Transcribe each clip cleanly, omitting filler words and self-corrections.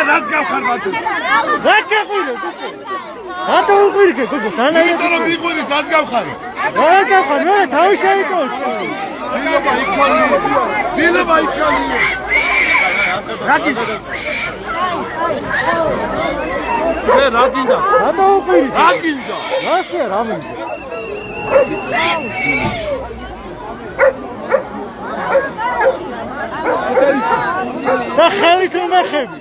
რას გავხარ ბატონო? რა გაყვირე? რატო უყვირგე გოგო? სანაირად მიყვირის რას გავხარ? რა გავხარ? მე თავი შეიკო. დილება იქალია. რა გინდა? შე რა გინდა? რატო უყვირგე? რა გინდა? რას კი რა მინდა? და ხელით უმეხები.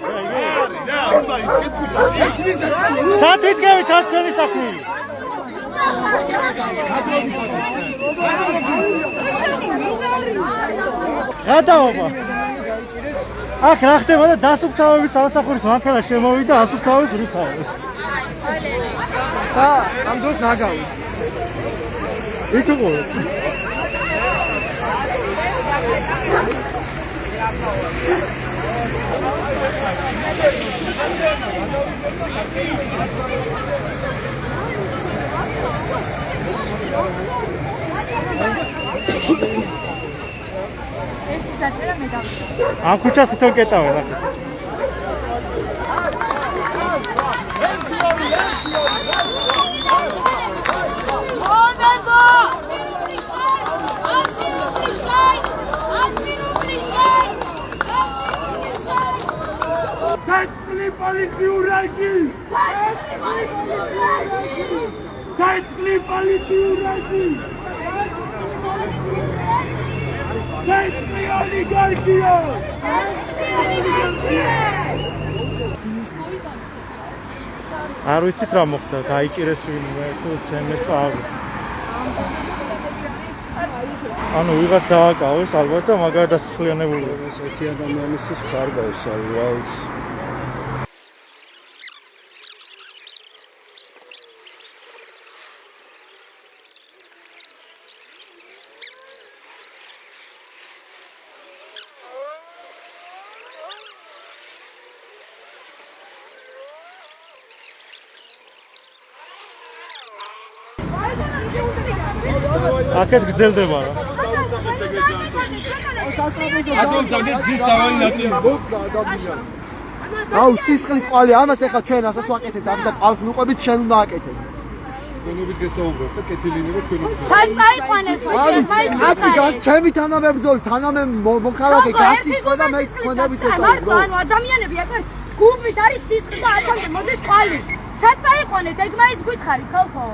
სათითგავით არჩენი საქმეა. გადაობა. აქ რა ხდება და დასუფთავების სამსახურის მანქანა შემოვიდა ასუფთავების რუსთავი. და ამ დროს ნაგავი. იქ იყო. ამ ქუჩას თვითონ კეტავე რა. Полициурaki! Зайцли полициурaki! Зайцли олигархия! არ ვიცით რა მოხდა, დაიჭირეს ვინმე, თუ ცემეს და არ ვიცი. ანუ ვიღაც დააკავეს ალბათ და მაგარ დასახლიანებული. ეს ერთი ადამიანის სისხლს არ გავს, რა ვიცი. აქეთ გძელდება რა. აუ სისხლის ყვალი ამას ეხლა ჩვენ რასაც ვაკეთებთ ამ და ყავს მიყვებით შენ უნდა აკეთებ. გონებით გესაუბრებთ და კეთილინება ჩვენ სად წაიყვანეს ვაჟი კაცი გას ჩემი თანამებრძოლი თანამე მოქალაქე გასისხლე და მე თქვენებით ესაუბრებ. ანუ ადამიანები აქ გუბით არის სისხლი და აქამდე მოდის ყვალი. სად წაიყვანეს ეგ მაინც გითხარით ხალხო?